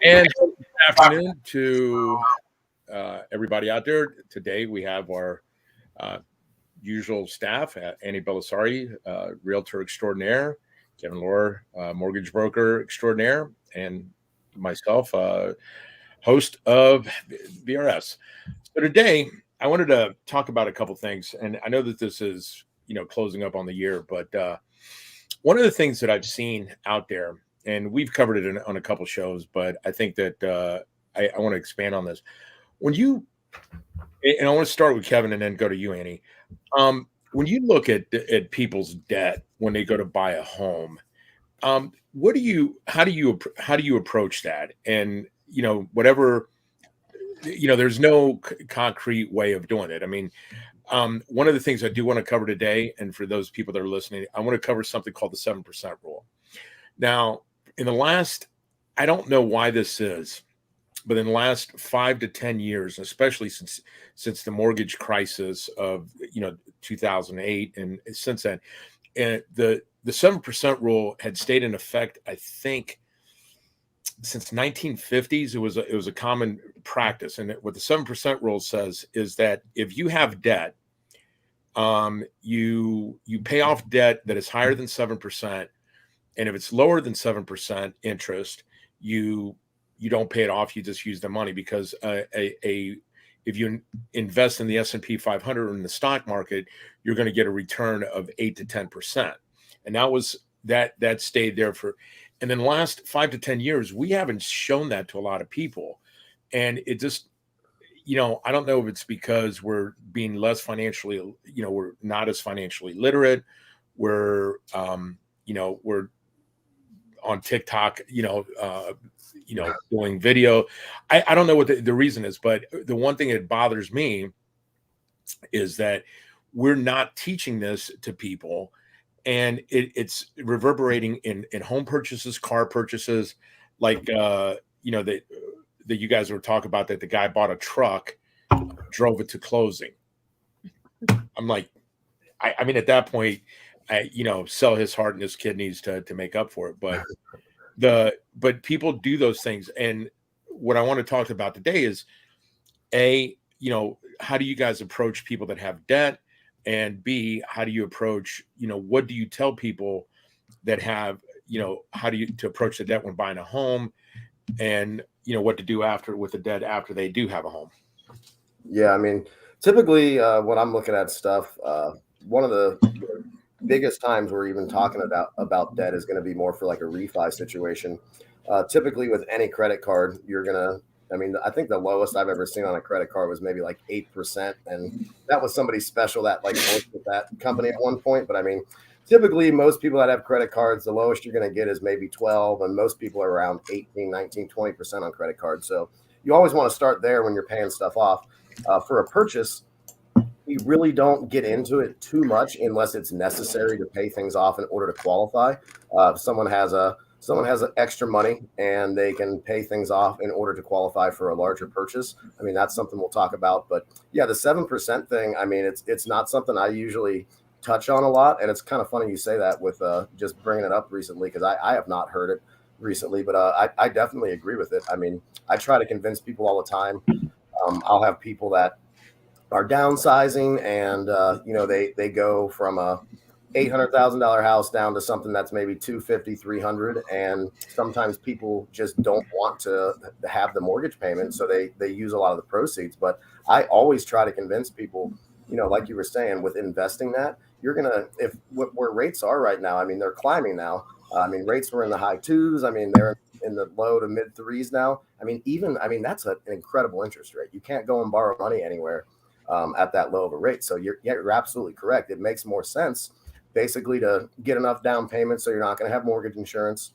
And good afternoon to everybody out there. Today we have our uh, usual staff, Annie Belisari, realtor extraordinaire, Kevin Lohr, mortgage broker extraordinaire, and myself, host of BRS. So today I wanted to talk about a couple things, and I know that this is closing up on the year, but one of the things that I've seen out there, and we've covered it on a couple shows, but I think that I want to expand on this. When you, and I want to start with Kevin and then go to you, Annie. When you look at people's debt when they go to buy a home, what do you, how do you approach that? And whatever, there's no concrete way of doing it. I mean, one of the things I do want to cover today, and for those people that are listening, I want to cover something called the 7% rule. Now, in the last, I don't know why this is, but in the last 5 to 10 years, especially since the mortgage crisis of 2008 and since then, and the 7% rule had stayed in effect, I think, since 1950s. It was a common practice, and what the 7% rule says is that if you have debt, you pay off debt that is higher than 7%, and if it's lower than 7% interest, you don't pay it off. You just use the money, because if you invest in the S&P 500 or in the stock market, you're going to get a return of 8 to 10%, and that stayed there for. And then the last 5 to 10 years, we haven't shown that to a lot of people, and it just, I don't know if it's because we're being less financially, we're not as financially literate. We're we're on TikTok, doing video. I don't know what the reason is, but the one thing that bothers me is that we're not teaching this to people, and it's reverberating in home purchases, car purchases, like that you guys were talking about, that the guy bought a truck, drove it to closing. I'm like, I mean, at that point, sell his heart and his kidneys to make up for it. But people do those things. And what I want to talk about today is how do you guys approach people that have debt? And B, how do you approach, what do you tell people that have, how do you to approach the debt when buying a home, and, what to do after with the debt after they do have a home? Yeah, I mean, typically when I'm looking at stuff, one of the biggest times we're even talking about debt is going to be more for like a refi situation. Typically with any credit card, I think the lowest I've ever seen on a credit card was maybe like 8%. And that was somebody special that like worked with that company at one point. But I mean, typically most people that have credit cards, the lowest you're going to get is maybe 12. And most people are around 18, 19, 20% on credit cards. So you always want to start there when you're paying stuff off. For a purchase, we really don't get into it too much unless it's necessary to pay things off in order to qualify. If someone has extra money and they can pay things off in order to qualify for a larger purchase, I mean, that's something we'll talk about. But yeah, the 7% thing, I mean, it's not something I usually touch on a lot. And it's kind of funny you say that with just bringing it up recently, because I have not heard it recently, but I definitely agree with it. I mean, I try to convince people all the time. I'll have people that are downsizing, and they go from a $800,000 house down to something that's maybe 250, 300, and sometimes people just don't want to have the mortgage payment, so they use a lot of the proceeds. But I always try to convince people, like you were saying, with investing, that you're gonna, if where rates are right now, I mean, they're climbing now. I mean, rates were in the high twos. I mean, they're in the low to mid threes now. I mean, that's an incredible interest rate. You can't go and borrow money anywhere at that low of a rate. So you're absolutely correct. It makes more sense basically to get enough down payment so you're not going to have mortgage insurance.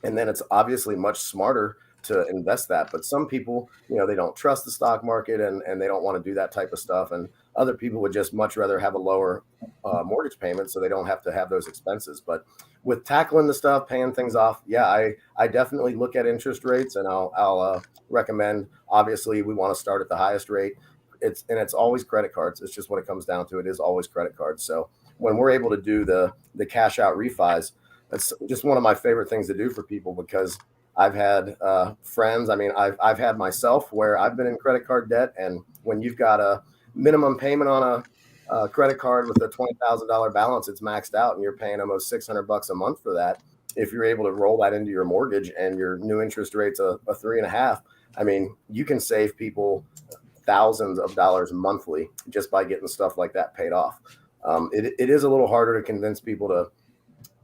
And then it's obviously much smarter to invest that. But some people, they don't trust the stock market and they don't want to do that type of stuff. And other people would just much rather have a lower mortgage payment so they don't have to have those expenses. But with tackling the stuff, paying things off, yeah, I definitely look at interest rates, and I'll recommend, obviously, we want to start at the highest rate. It's always credit cards. It's just what it comes down to. It is always credit cards. So when we're able to do the cash out refis, that's just one of my favorite things to do for people, because I've had friends. I mean, I've had myself where I've been in credit card debt, and when you've got a minimum payment on a credit card with a $20,000 balance, it's maxed out, and you're paying almost $600 a month for that. If you're able to roll that into your mortgage and your new interest rate's a 3.5, I mean, you can save people thousands of dollars monthly just by getting stuff like that paid off. It is a little harder to convince people to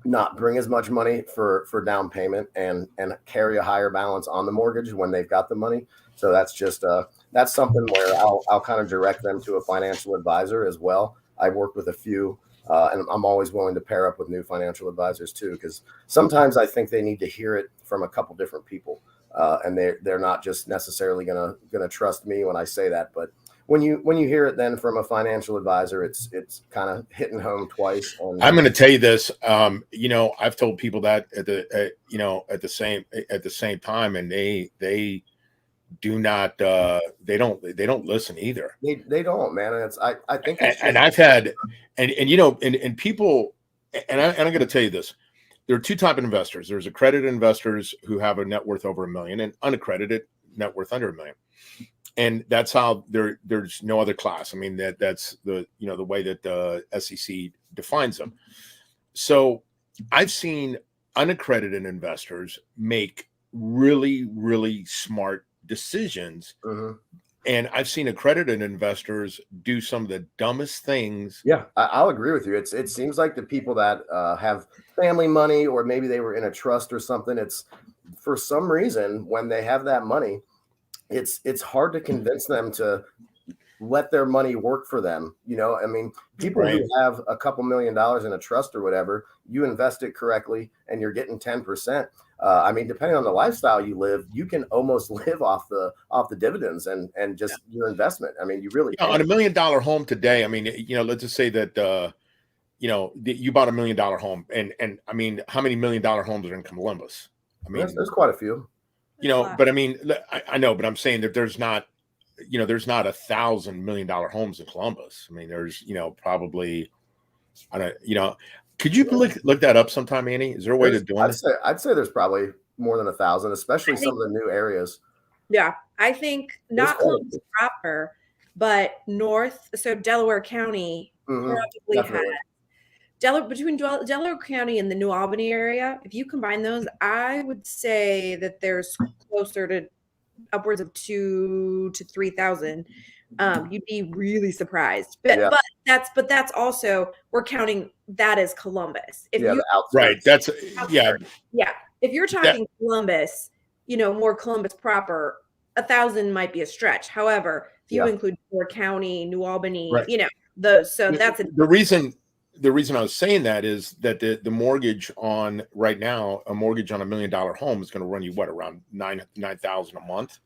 not bring as much money for down payment and carry a higher balance on the mortgage when they've got the money. So that's something where I'll kind of direct them to a financial advisor as well. I've worked with a few, and I'm always willing to pair up with new financial advisors too, because sometimes I think they need to hear it from a couple different people, and they're not just necessarily gonna trust me when I say that, but when you hear it then from a financial advisor, it's kind of hitting home twice. And I'm going to tell you this. I've told people that at the same time, and they do not. They don't listen either. They don't, man. And I think and I've had and people, and I'm going to tell you this. There are two types of investors. There's accredited investors who have a net worth over $1 million, and unaccredited net worth under $1 million. And that's how there's no other class. I mean, that's the way that the SEC defines them. So I've seen unaccredited investors make really, really smart decisions. Mm-hmm. And I've seen accredited investors do some of the dumbest things. Yeah, I'll agree with you. It seems like the people that have family money, or maybe they were in a trust or something, it's for some reason when they have that money, it's hard to convince them to let their money work for them. I mean, people Right. who have a couple $1 million in a trust or whatever, you invest it correctly and you're getting 10%. I mean, depending on the lifestyle you live, you can almost live off the dividends and just your investment. I mean, you really on $1 million home today. I mean, let's just say that you bought $1 million home, and I mean, how many $1 million homes are in Columbus? I mean, there's quite a few. But I mean, I know, but I'm saying that there's not 1,000 $1 million homes in Columbus. I mean, there's, probably, I don't, could you look that up sometime, Annie? Is there a way to do it? I'd say there's probably more than 1,000, especially some of the new areas. Yeah, I think not Columbus proper, but north. So Delaware County probably had between Delaware County and the New Albany area. If you combine those, I would say that there's closer to upwards of 2,000 to 3,000. You'd be really surprised, but that's also, we're counting that as Columbus. Right. That's yeah. If you're talking Columbus, more Columbus proper, 1,000 might be a stretch. However, if you include Delaware County, New Albany, right. Those. So that's the reason. The reason I was saying that is that the mortgage on right now, a mortgage on $1 million home is going to run you around $9,000 a month.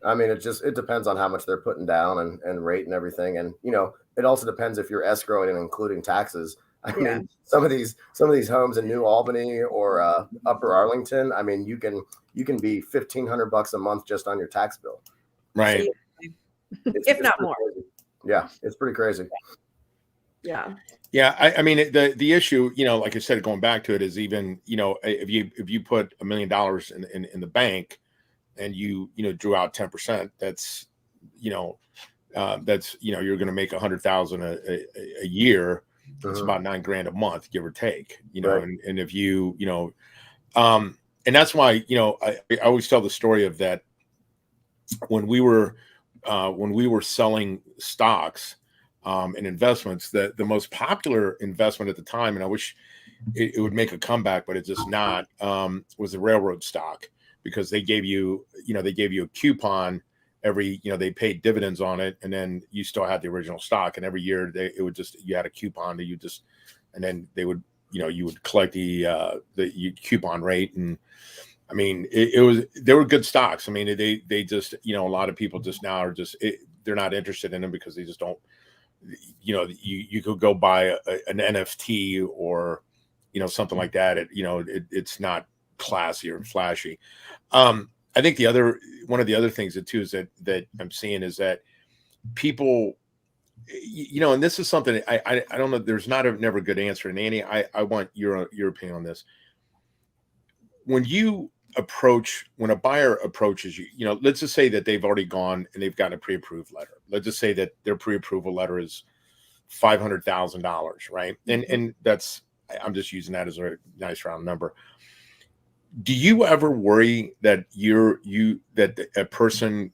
I mean, it depends on how much they're putting down and rate and everything, and it also depends if you're escrowing and including taxes. I mean, some of these homes in New Albany or Upper Arlington, I mean, you can be $1,500 a month just on your tax bill, right? If not more. Crazy. Yeah, it's pretty crazy. Yeah. I mean, the issue, like I said, going back to it, is even, if you put $1 million in the bank and you drew out 10%, that's you're going to make 100,000 a year. It's about $9,000 a month, give or take, right. and if and that's why, I always tell the story of that when we were selling stocks and investments, the most popular investment at the time, and I wish it would make a comeback, but it's just not, was the railroad stock, because they gave you a coupon every, they paid dividends on it, and then you still had the original stock, and every year you had a coupon that and then they would, you would collect the coupon rate. And I mean, they were good stocks. I mean, they just, a lot of people just now are they're not interested in them because they just don't, you could go buy an NFT or, something like that. It's not classy or flashy. I think one of the other things too is that I'm seeing is that people, and this is something I don't know. There's never a good answer. And Annie, I want your opinion on this. When you when a buyer approaches you, you know, let's just say that they've already gone and they've gotten a pre-approved letter. Let's just say that their pre-approval letter is $500,000, right? And that's, I'm just using that as a nice round number. Do you ever worry that that a person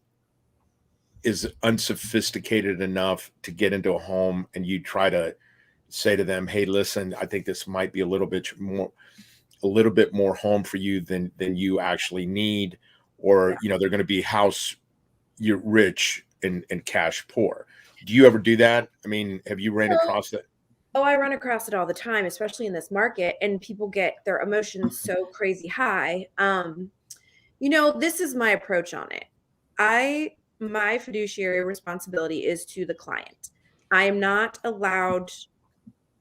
is unsophisticated enough to get into a home, and you try to say to them, "Hey, listen, I think this might be a little bit more home for you than you actually need," or you know, they're going to be you're rich and cash poor? Do you ever do that? I mean, have you ran across that? Oh, I run across it all the time, especially in this market, and people get their emotions so crazy high. You know, this is my approach on it. My fiduciary responsibility is to the client. I am not allowed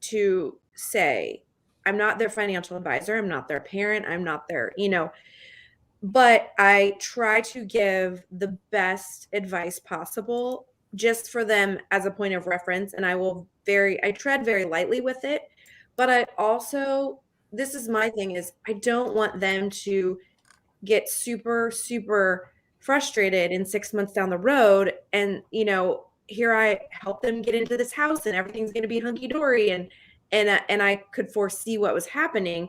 to say, I'm not their financial advisor, I'm not their parent, I'm not their, you know, but I try to give the best advice possible just for them as a point of reference. And I tread very lightly with it. But I also, this is my thing, is I don't want them to get super, super frustrated in 6 months down the road. And, you know, here I help them get into this house and everything's going to be hunky dory. And I could foresee what was happening.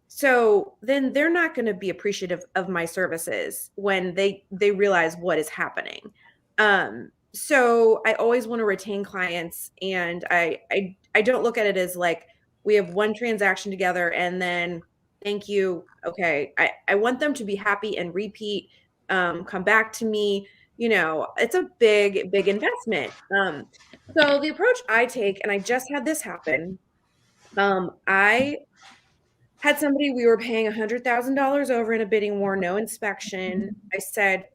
So then they're not going to be appreciative of my services when they realize what is happening. So I always want to retain clients, and I don't look at it as like we have one transaction together and then thank you. Okay. I want them to be happy and repeat, come back to me. You know, it's a big, big investment. So the approach I take, and I just had this happen. I had somebody, we were paying $100,000 over in a bidding war, no inspection. I said,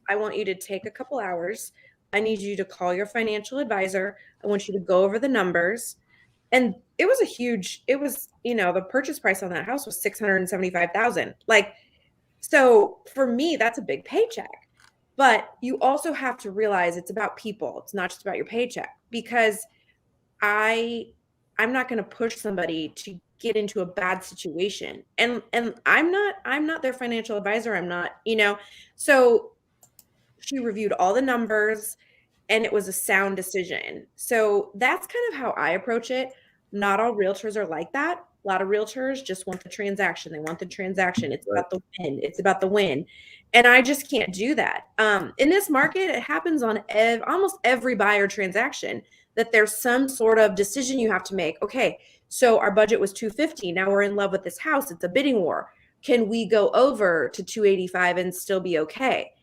I want you to take a couple hours. I need you to call your financial advisor. I want you to go over the numbers. And it was, you know, the purchase price on that house was $675,000. Like, so for me, that's a big paycheck. But you also have to realize it's about people. It's not just about your paycheck, because I'm not going to push somebody to get into a bad situation. And I'm not their financial advisor. I'm not, you know. So she reviewed all the numbers and it was a sound decision. So that's kind of how I approach it. Not all realtors are like that. A lot of realtors just want the transaction. They want the transaction. It's about the win. It's about the win. And I just can't do that. In this market, it happens on almost every buyer transaction that there's some sort of decision you have to make. Okay, so our budget was $250. Now we're in love with this house. It's a bidding war. Can we go over to $285 and still be okay?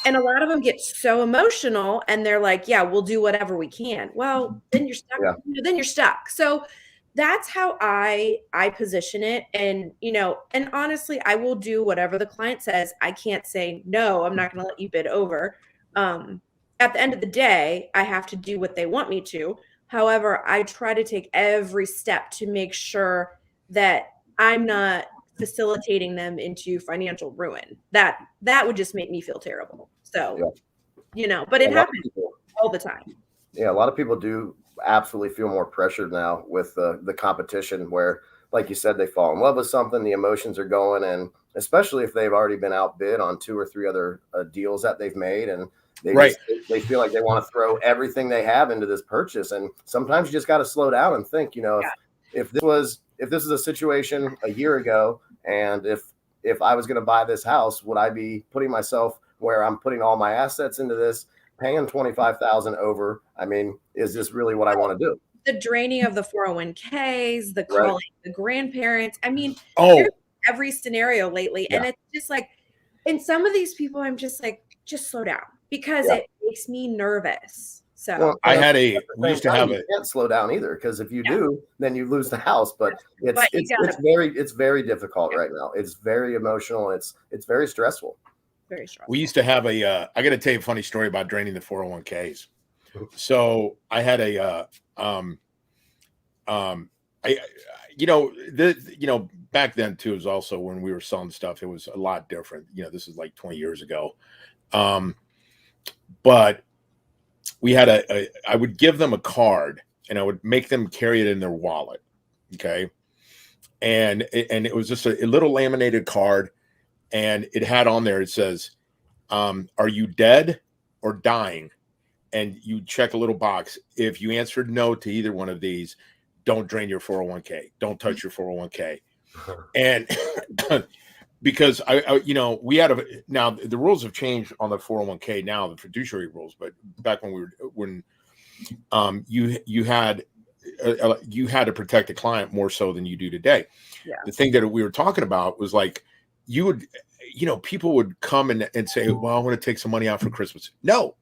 And a lot of them get so emotional and they're like, yeah, we'll do whatever we can. Well, then you're stuck. Yeah. Then you're stuck. So that's how I position it. And, you know, and honestly, I will do whatever the client says. I can't say, no, I'm not going to let you bid over. At the end of the day, I have to do what they want me to. However, I try to take every step to make sure that I'm not facilitating them into financial ruin. That would just make me feel terrible. So, you know, but it happens all the time. Yeah, a lot of people do absolutely feel more pressured now with the competition, where, like you said, they fall in love with something, the emotions are going, and especially if they've already been outbid on 2 or 3 other deals that they've made, and they feel like they want to throw everything they have into this purchase. And sometimes you just got to slow down and think, you know, if this is a situation a year ago, and if I was going to buy this house, would I be putting myself where I'm putting all my assets into this, paying $25,000 over? I mean, is this really what I want to do? The draining of the 401ks, the calling the grandparents. I mean, every scenario lately. And it's just like, and some of these people, I'm just like, just slow down, because it makes me nervous. So you can't slow down either, because if you do, then you lose the house. But it's very difficult right now. It's very emotional. It's very stressful. Very stressful. We used to have I got to tell you a funny story about draining the 401ks. So I had back then too, it was also when we were selling stuff, it was a lot different. You know, this is like 20 years ago. But we had I would give them a card and I would make them carry it in their wallet. Okay. And it was just a little laminated card. and it had on there, it says, are you dead or dying? And you check a little box. If you answered no to either one of these, don't drain your 401k. Don't touch your 401k. And because we had now the rules have changed on the 401k now, the fiduciary rules, but back when you had to protect the client more so than you do today. Yeah. The thing that we were talking about was like, people would come and say, well, I want to take some money out for Christmas. No,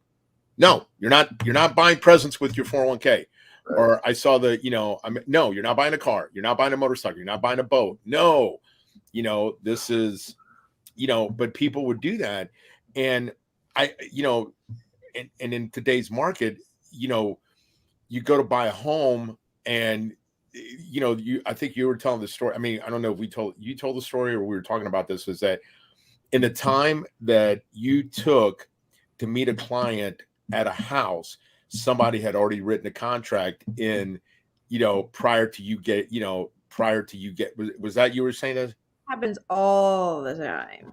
you're not buying presents with your 401k. Right. Or I saw no, you're not buying a car. You're not buying a motorcycle. You're not buying a boat. No, this is, but people would do that. And and in today's market, you go to buy a home and, I think you were telling the story. I mean, I don't know if you told the story or we were talking about this, is that in the time that you took to meet a client at a house, somebody had already written a contract in, prior to you get, was that you were saying that? Happens all the time.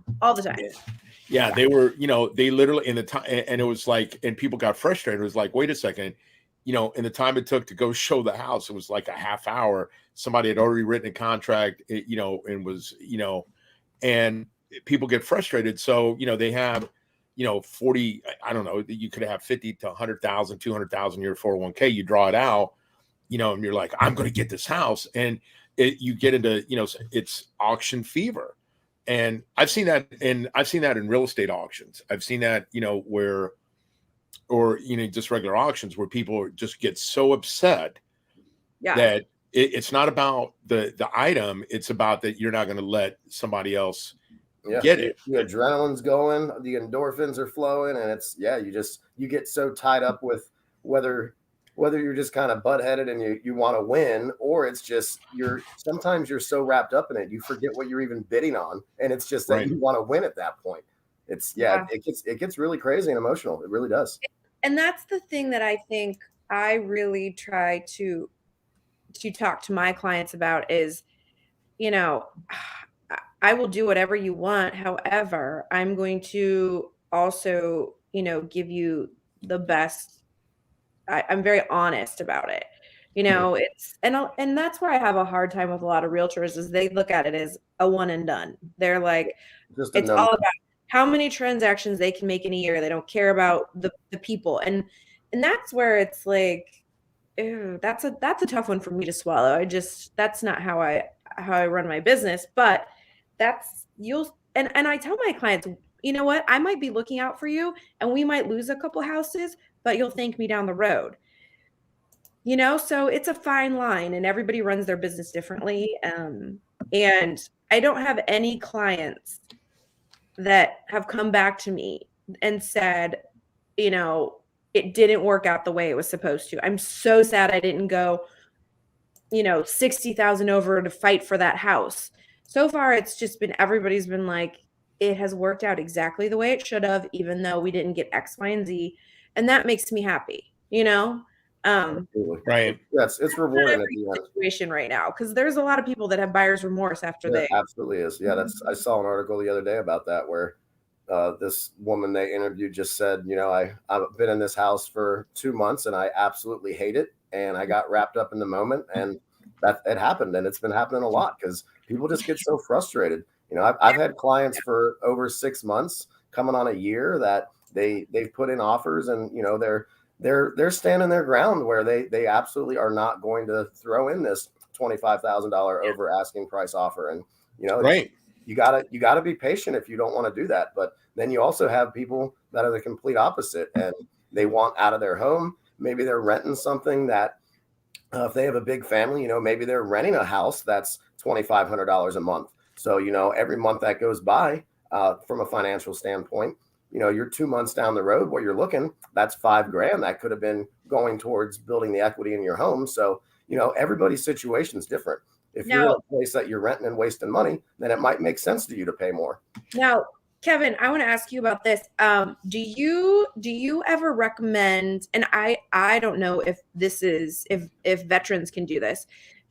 Yeah. They were, they literally in the time, and it was like, and people got frustrated. It was like, wait a second, in the time it took to go show the house, it was like a half hour. Somebody had already written a contract, and was, and people get frustrated. So, they have, 40, I don't know, you could have 50 to 100,000, 200,000 your 401k, you draw it out, and you're like, I'm going to get this house. And you get into, it's auction fever. And I've seen that in real estate auctions. I've seen that, just regular auctions where people just get so upset that it's not about the item. It's about that you're not going to let somebody else get it. The adrenaline's going, the endorphins are flowing, and it's, you get so tied up with whether you're just kind of butt-headed and you want to win, or it's just sometimes you're so wrapped up in it, you forget what you're even bidding on, and it's just that you want to win at that point. It's it gets really crazy and emotional. It really does. And that's the thing that I think I really try to talk to my clients about is, I will do whatever you want. However, I'm going to also, give you the best. I'm very honest about it. It's, and that's where I have a hard time with a lot of realtors is they look at it as a one and done. They're like, it's all about how many transactions they can make in a year. They don't care about the people. And that's where it's like, ew, that's a tough one for me to swallow. That's not how I run my business, but and I tell my clients, you know what, I might be looking out for you and we might lose a couple houses, but you'll thank me down the road. So it's a fine line and everybody runs their business differently. And I don't have any clients that have come back to me and said, it didn't work out the way it was supposed to. I'm so sad I didn't go, 60,000 over to fight for that house. So far, it's just been, everybody's been like, it has worked out exactly the way it should have, even though we didn't get X, Y, and Z. And that makes me happy, Right. Yes, it's rewarding at the end. Situation right now, because there's a lot of people that have buyer's remorse after they. Absolutely is. Yeah, I saw an article the other day about that where this woman they interviewed just said, I've been in this house for 2 months and I absolutely hate it, and I got wrapped up in the moment, and that it happened, and it's been happening a lot because people just get so frustrated. I've had clients for over 6 months, coming on a year, that they've put in offers, and they're standing their ground where they absolutely are not going to throw in this $25,000 over asking price offer. And you gotta be patient if you don't want to do that. But then you also have people that are the complete opposite, and they want out of their home. Maybe they're renting something that if they have a big family, maybe they're renting a house that's $2,500 a month. So every month that goes by, from a financial standpoint, you're 2 months down the road where you're looking, that's $5,000 that could have been going towards building the equity in your home. So, everybody's situation is different. If you're in a place that you're renting and wasting money, then it might make sense to you to pay more. Now, Kevin, I want to ask you about this. Do you ever recommend, and I don't know if this is, if veterans can do this,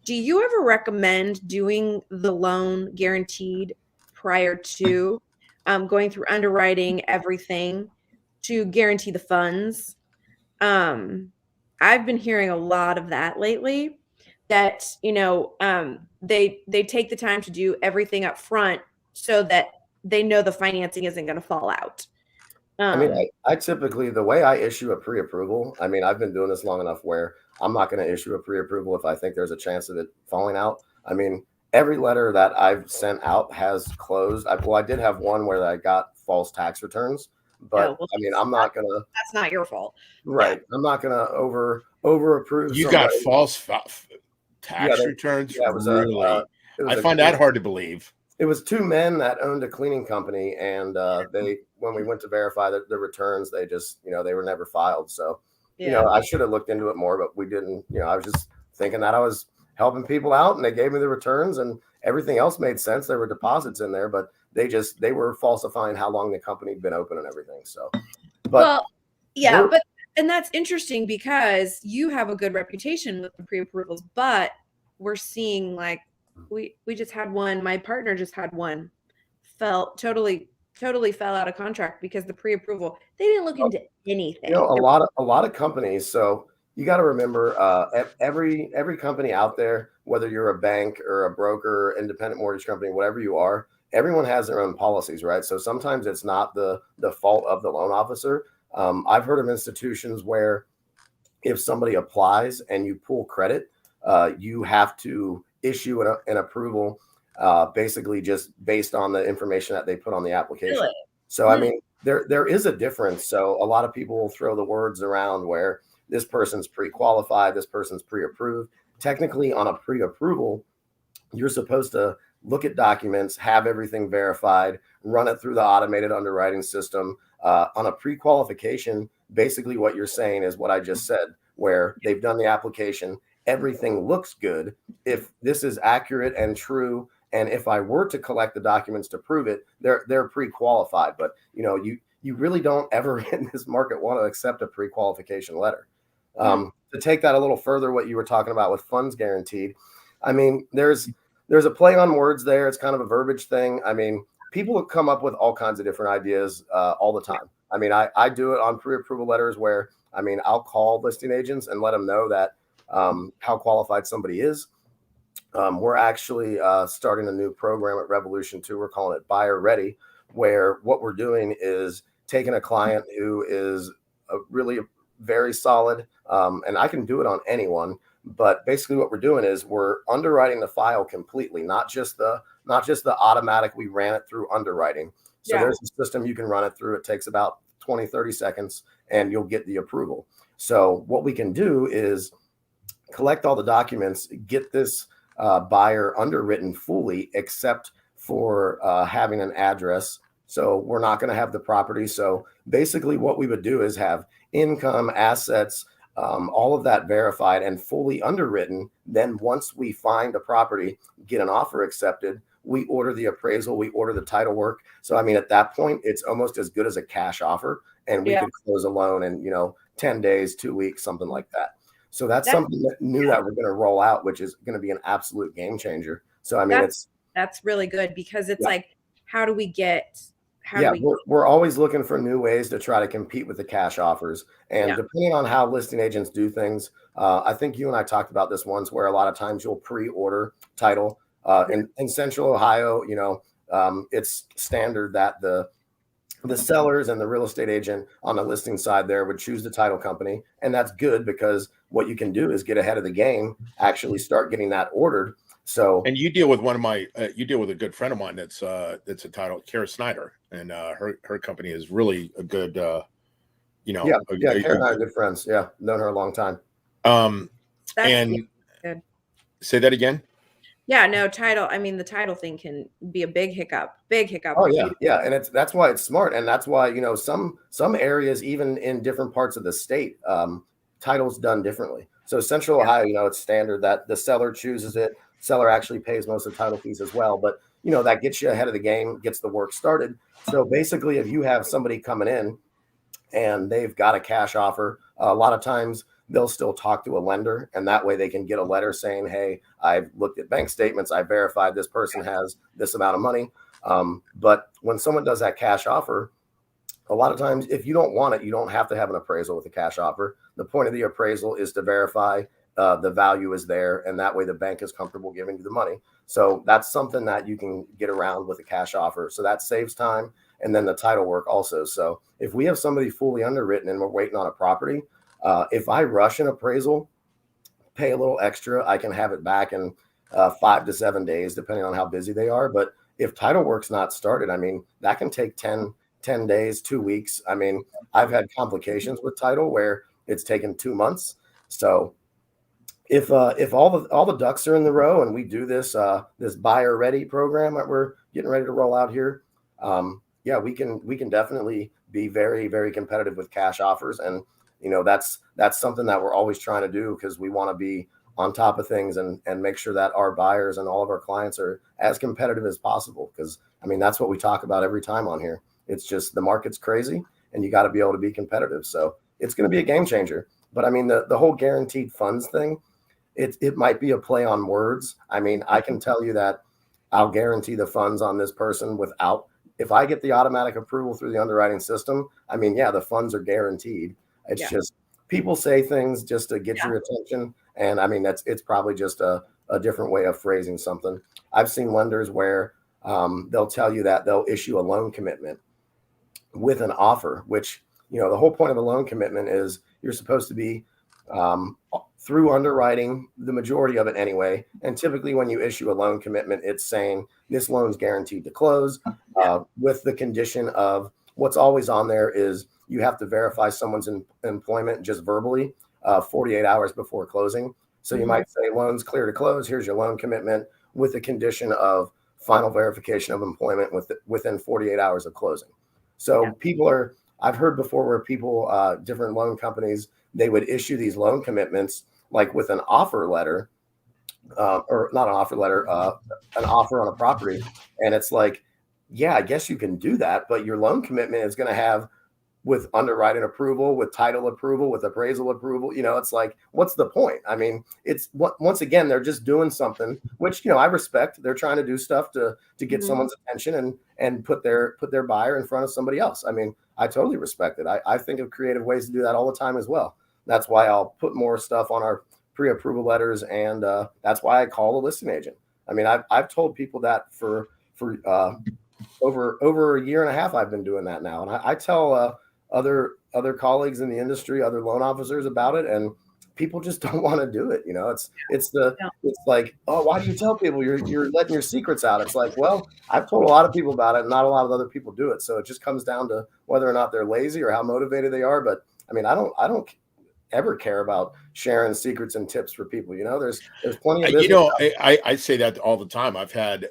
do you ever recommend doing the loan guaranteed prior to? going through underwriting, everything to guarantee the funds. I've been hearing a lot of that lately, that, they take the time to do everything up front so that they know the financing isn't going to fall out. I mean, I typically, the way I issue a pre-approval, I mean, I've been doing this long enough where I'm not going to issue a pre-approval if I think there's a chance of it falling out. I mean, every letter that I've sent out has closed. I did have one where I got false tax returns, but I mean, I'm not going to. That's not your fault. Right. Yeah. I'm not going to over approve. You got false tax returns? Yeah, it was really? I find that hard to believe. It was two men that owned a cleaning company, and when we went to verify the returns, they just, they were never filed. So, I should have looked into it more, but we didn't. I was just thinking that I was helping people out, and they gave me the returns, and everything else made sense. There were deposits in there, but they were falsifying how long the company had been open and everything. So, and that's interesting because you have a good reputation with the pre-approvals, but we're seeing like we just had one. My partner just had one totally fell out of contract because the pre-approval, they didn't look into anything. A lot of companies. So you got to remember, every company out there, whether you're a bank or a broker, independent mortgage company, whatever you are, everyone has their own policies, right? So sometimes it's not the fault of the loan officer. I've heard of institutions where if somebody applies and you pull credit, you have to issue an approval, basically just based on the information that they put on the application. Really? So, I mean, there is a difference. So a lot of people will throw the words around where this person's pre-qualified, this person's pre-approved. Technically, on a pre-approval, you're supposed to look at documents, have everything verified, run it through the automated underwriting system. On a pre-qualification, basically what you're saying is what I just said, where they've done the application, everything looks good. If this is accurate and true, and if I were to collect the documents to prove it, they're pre-qualified. But you really don't ever in this market want to accept a pre-qualification letter. To take that a little further, what you were talking about with funds guaranteed, I mean, there's a play on words there. It's kind of a verbiage thing. I mean, people come up with all kinds of different ideas all the time. I mean, I do it on pre-approval letters where, I mean, I'll call listing agents and let them know that how qualified somebody is. We're actually starting a new program at Revolution 2. We're calling it Buyer Ready, where what we're doing is taking a client who is really very solid, and I can do it on anyone. But basically what we're doing is we're underwriting the file completely, not just the automatic, we ran it through underwriting. So there's a system you can run it through. It takes about 20, 30 seconds and you'll get the approval. So what we can do is collect all the documents, get this buyer underwritten fully, except for having an address. So we're not going to have the property. So basically what we would do is have income, assets, all of that verified and fully underwritten. Then once we find a property, get an offer accepted, we order the appraisal, we order the title work. So, I mean, at that point, it's almost as good as a cash offer, and we could close a loan in, 10 days, 2 weeks, something like that. So that's something new that we're going to roll out, which is going to be an absolute game changer. So, I mean, that's really good because it's like, how do we get... We're always looking for new ways to try to compete with the cash offers. And depending on how listing agents do things, I think you and I talked about this once where a lot of times you'll pre-order title. In Central Ohio, it's standard that the sellers and the real estate agent on the listing side there would choose the title company. And that's good because what you can do is get ahead of the game, actually start getting that ordered. So, and you deal with you deal with a good friend of mine that's a title, Kara Snyder, and her company is really a good, Kara and I are good friends. Yeah, known her a long time. And good. Say that again. Yeah, no title. I mean, the title thing can be a big hiccup. Oh yeah, and that's why it's smart, and that's why some areas, even in different parts of the state, title's done differently. So Central Ohio, it's standard that the seller chooses it. Seller actually pays most of the title fees as well, but that gets you ahead of the game, gets the work started. So basically, if you have somebody coming in and they've got a cash offer, a lot of times they'll still talk to a lender, and that way they can get a letter saying, hey, I've looked at bank statements, I verified this person has this amount of money. But when someone does that cash offer, a lot of times, if you don't want it, you don't have to have an appraisal with a cash offer. The point of the appraisal is to verify the value is there, and that way the bank is comfortable giving you the money. So that's something that you can get around with a cash offer. So that saves time, and then the title work also. So if we have somebody fully underwritten and we're waiting on a property, if I rush an appraisal, pay a little extra, I can have it back in 5 to 7 days, depending on how busy they are. But if title work's not started, I mean, that can take 10 days, 2 weeks. I mean, I've had complications with title where it's taken 2 months. So if all the ducks are in the row and we do this this buyer ready program that we're getting ready to roll out here, yeah, we can definitely be very, very competitive with cash offers. And that's something that we're always trying to do, because we want to be on top of things and make sure that our buyers and all of our clients are as competitive as possible. Because I mean, that's what we talk about every time on here. It's just the market's crazy and you got to be able to be competitive. So it's going to be a game changer. But I mean, the whole guaranteed funds thing, it might be a play on words. I mean, I can tell you that I'll guarantee the funds on this person if I get the automatic approval through the underwriting system, I mean, yeah, the funds are guaranteed. It's just people say things just to get your attention. And I mean, it's probably just a different way of phrasing something. I've seen lenders where they'll tell you that they'll issue a loan commitment with an offer, which, the whole point of a loan commitment is you're supposed to be through underwriting, the majority of it anyway. And typically when you issue a loan commitment, it's saying this loan's guaranteed to close with the condition of what's always on there is you have to verify someone's employment just verbally 48 hours before closing. So you might say loan's clear to close. Here's your loan commitment with the condition of final verification of employment within 48 hours of closing. So I've heard before where people, different loan companies, they would issue these loan commitments like with an offer letter, or not an offer letter, an offer on a property. And it's like, yeah, I guess you can do that, but your loan commitment is going to have with underwriting approval, with title approval, with appraisal approval. It's like, what's the point? I mean, once again, they're just doing something, which, I respect. They're trying to do stuff to get someone's attention and put their buyer in front of somebody else. I mean, I totally respect it. I think of creative ways to do that all the time as well. That's why I'll put more stuff on our pre-approval letters. And that's why I call a listing agent. I mean, I've told people that for over a year and a half, I've been doing that now. And I tell other colleagues in the industry, other loan officers about it, and people just don't want to do it. It's like, oh, why do you tell people you're letting your secrets out? It's like, well, I've told a lot of people about it, and not a lot of other people do it. So it just comes down to whether or not they're lazy or how motivated they are. But I mean, I don't ever care about sharing secrets and tips for people. There's plenty of business. I say that all the time. I've had,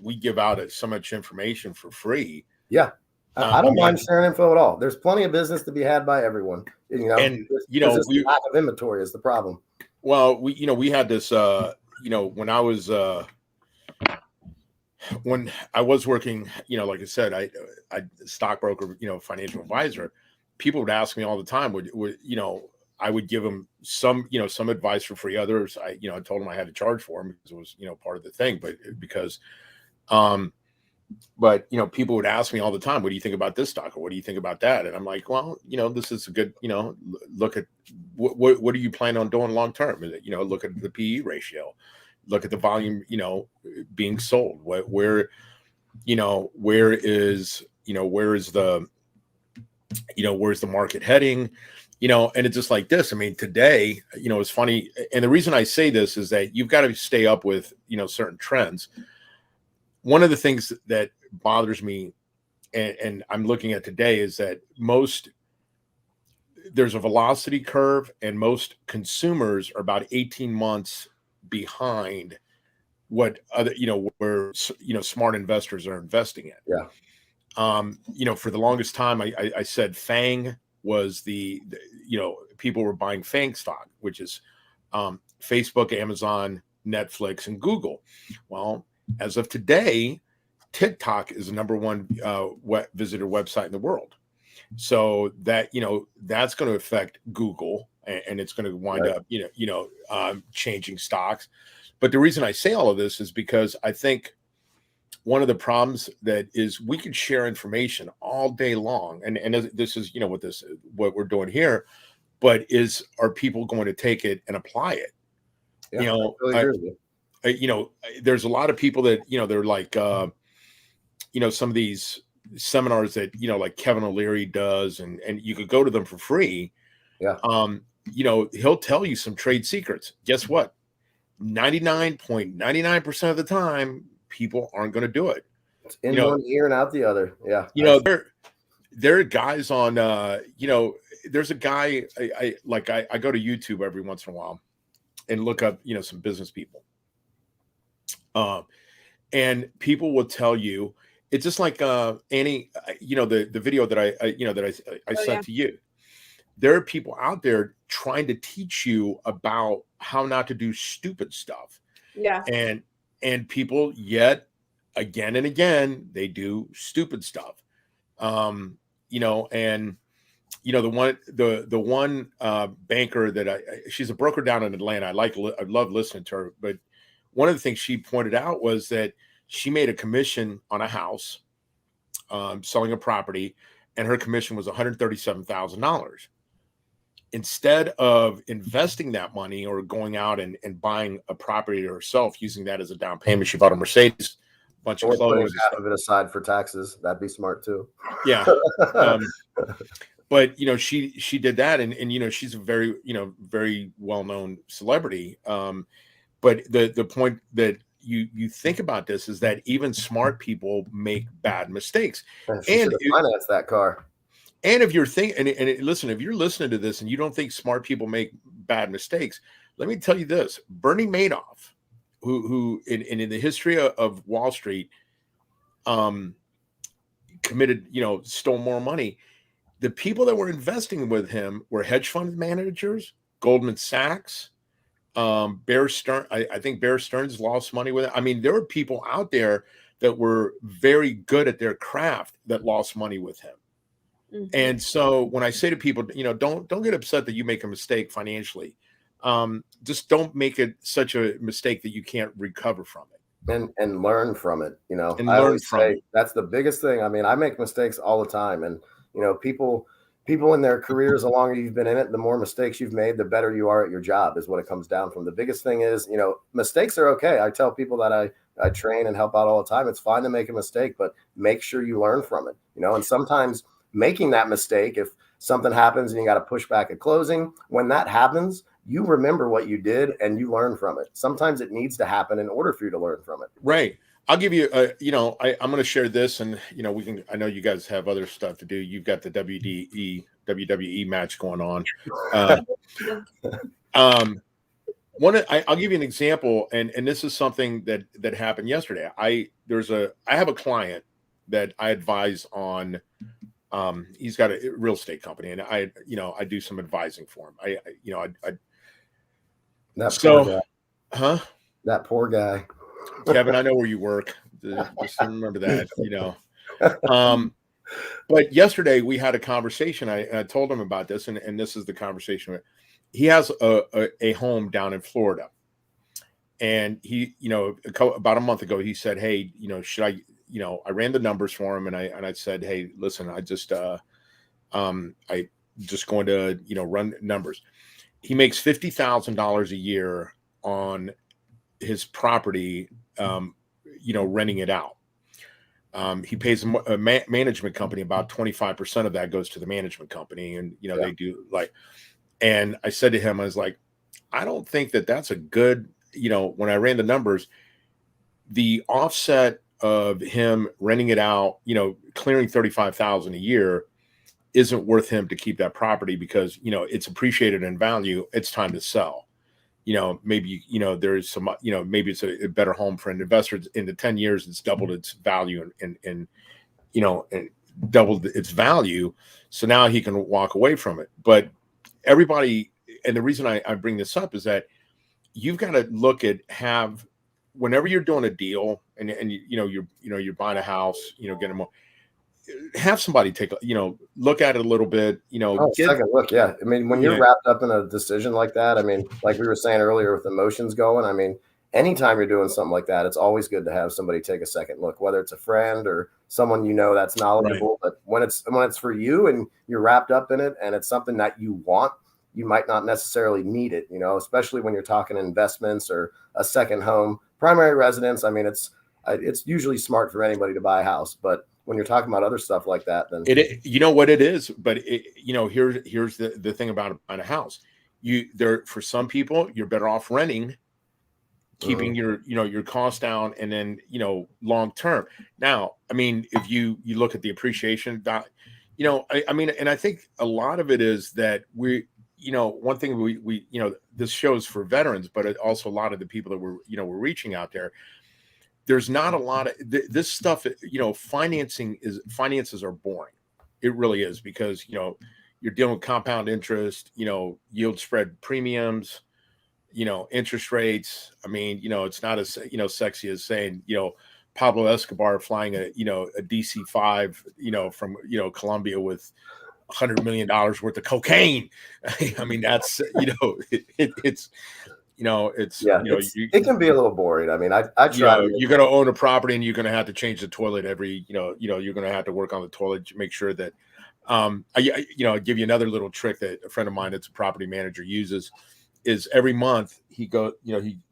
we give out so much information for free. Yeah. I don't mind sharing info at all. There's plenty of business to be had by everyone. And lack of inventory is the problem. Well, we had this. When I was working, like I said, I stockbroker, financial advisor. People would ask me all the time. I would give them some advice for free. Others, I told them I had to charge for them because it was part of the thing. But people would ask me all the time, what do you think about this stock, or what do you think about that? And I'm like, well, this is a good, look at what are you planning on doing long term? Look at the PE ratio, look at the volume, being sold. Where is where's the market heading? And it's just like this. I mean, today, it's funny. And the reason I say this is that you've got to stay up with, certain trends. One of the things that bothers me, and I'm looking at today, is that there's a velocity curve, and most consumers are about 18 months behind what other, where, smart investors are investing in. Yeah. For the longest time, I said FANG was the people were buying FANG stock, which is Facebook, Amazon, Netflix, and Google. Well, as of today, TikTok is the number one visitor website in the world. So that, that's going to affect Google, and it's going to wind up, changing stocks. But the reason I say all of this is because I think one of the problems that is we could share information all day long, and this is what we're doing here, but are people going to take it and apply it? Yeah, I agree with you. There's a lot of people that they're like some of these seminars that like Kevin O'Leary does, and you could go to them for free. Yeah. He'll tell you some trade secrets. Guess what? 99.99% of the time, people aren't going to do it. It's in one ear and out the other. Yeah. There are guys on, there's a guy I go to YouTube every once in a while and look up, some business people. And people will tell you, it's just like Annie, the video that I sent to you. There are people out there trying to teach you about how not to do stupid stuff. Yeah. And people yet again and again, they do stupid stuff. The one banker that she's a broker down in Atlanta. I love listening to her, but one of the things she pointed out was that she made a commission on a house, selling a property, and her commission was $137,000. Instead of investing that money or going out and buying a property herself, using that as a down payment, she bought a Mercedes, a bunch of clothes. Half of it aside for taxes. That'd be smart too. Yeah. But she did that, and she's a very very well-known celebrity. But the point that you think about this is that even smart people make bad mistakes. And finance that car. And if you're thinking, listen, if you're listening to this and you don't think smart people make bad mistakes, let me tell you this: Bernie Madoff, who in the history of Wall Street, committed, stole more money. The people that were investing with him were hedge fund managers, Goldman Sachs, Bear Stearns. I think Bear Stearns lost money with it. I mean, there were people out there that were very good at their craft that lost money with him. Mm-hmm. And so when I say to people, don't get upset that you make a mistake financially. Just don't make it such a mistake that you can't recover from it. And learn from it. And I always say that's the biggest thing. I mean, I make mistakes all the time, and people in their careers, the longer you've been in it, the more mistakes you've made, the better you are at your job is what it comes down from. The biggest thing is, mistakes are okay. I tell people that I train and help out all the time. It's fine to make a mistake, but make sure you learn from it, and sometimes making that mistake, if something happens and you got to push back at closing, when that happens, you remember what you did and you learn from it. Sometimes it needs to happen in order for you to learn from it. Right. I'll give you I'm going to share this, and I know you guys have other stuff to do. You've got the WWE match going on. I'll give you an example, and this is something that happened yesterday. I have a client that I advise on. He's got a real estate company, and I do some advising for him. That poor guy. Kevin, I know where you work. Just remember that, But yesterday we had a conversation. I told him about this, and this is the conversation. He has a home down in Florida, and he, about a month ago, he said, "Hey, should I?" I ran the numbers for him, and I said, "Hey, listen, I just going to run numbers." He makes $50,000 a year on his property, renting it out. He pays a management company, about 25% of that goes to the management company, and they do and I said to him, I was like, I don't think that's a good, when I ran the numbers, the offset of him renting it out, clearing $35,000 a year isn't worth him to keep that property, because it's appreciated in value. It's time to sell. Maybe there's some, maybe it's a better home for an investor. In the 10 years, it's doubled its value and doubled its value. So now he can walk away from it. But everybody, and the reason I bring this up is that you've got to look at whenever you're doing a deal and you're buying a house, getting more, have somebody take look at it a little bit, second look. Yeah. I mean, when you're wrapped up in a decision like that, I mean, like we were saying earlier with emotions going, I mean, anytime you're doing something like that, it's always good to have somebody take a second look, whether it's a friend or someone that's knowledgeable. Right. But when it's for you and you're wrapped up in it and it's something that you want, you might not necessarily need it, especially when you're talking investments or a second home. Primary residence, I mean, it's usually smart for anybody to buy a house, but when you're talking about other stuff like that, then you know what it is. But here's the thing about buying a house. For some people, you're better off renting, keeping your costs down, and then long term. Now, I mean, if you look at the appreciation, I mean, and I think a lot of it is that one thing we this show's for veterans, but also a lot of the people that we're reaching out there. There's not a lot of this stuff. Finances are boring. It really is, because you're dealing with compound interest, yield spread premiums, interest rates. I mean, it's not as sexy as saying Pablo Escobar flying a DC-5 from Colombia with $100 million worth of cocaine. I mean, that's it's it can be a little boring. I mean, I try. You're going to own a property and you're going to have to change the toilet every. You're going to have to work on the toilet to make sure that. I'll give you another little trick that a friend of mine that's a property manager uses. Is every month he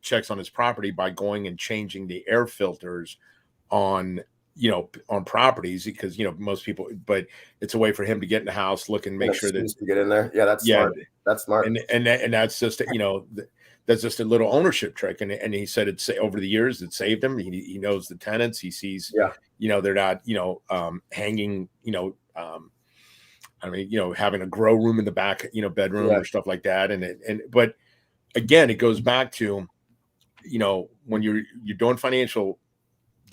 checks on his property by going and changing the air filters on properties, because most people, but it's a way for him to get in the house, look and make sure that to get in there. Yeah, that's smart. That's smart. And that's just that's just a little ownership trick. And he said it's over the years it saved him. He knows the tenants. He sees they're not hanging I mean having a grow room in the back bedroom or stuff like that. But again, it goes back to when you're doing financial,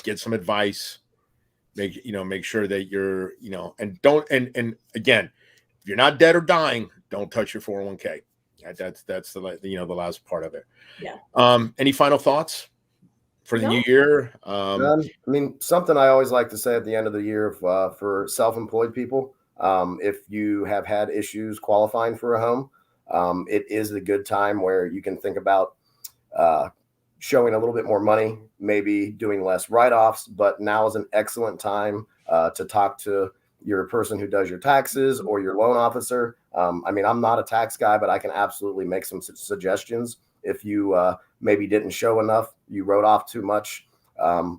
get some advice. Make sure that you're and again, if you're not dead or dying, don't touch your 401k. That's the last part of it. Yeah. Any final thoughts for the new year? I mean, something I always like to say at the end of the year for self-employed people, if you have had issues qualifying for a home, it is a good time where you can think about showing a little bit more money, maybe doing less write-offs, but now is an excellent time to talk to your person who does your taxes or your loan officer. I mean, I'm not a tax guy, but I can absolutely make some suggestions. If you maybe didn't show enough, you wrote off too much,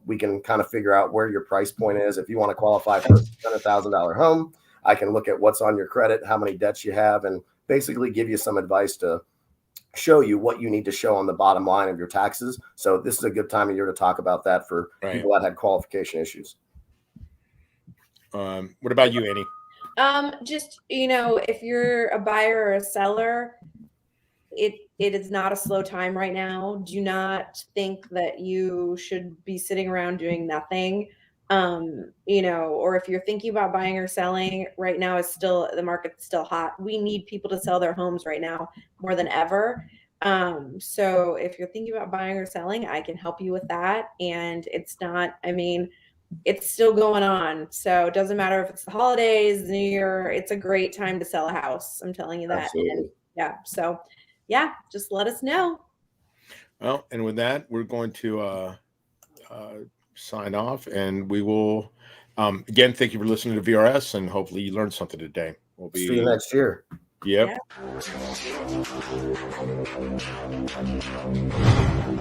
we can kind of figure out where your price point is. If you want to qualify for a $100,000 home, I can look at what's on your credit, how many debts you have, and basically give you some advice to show you what you need to show on the bottom line of your taxes. So this is a good time of year to talk about that for people that had qualification issues. What about you, Annie? Just, if you're a buyer or a seller, it is not a slow time right now. Do not think that you should be sitting around doing nothing. Or if you're thinking about buying or selling right now, the market's still hot. We need people to sell their homes right now more than ever. So if you're thinking about buying or selling, I can help you with that. And it's still going on. So it doesn't matter if it's the holidays, the New Year, it's a great time to sell a house. I'm telling you that. Absolutely. And just let us know. Well, and with that, we're going to sign off, and we will again, thank you for listening to VRS, and hopefully you learned something today. We'll see you next year. Yep. Yeah.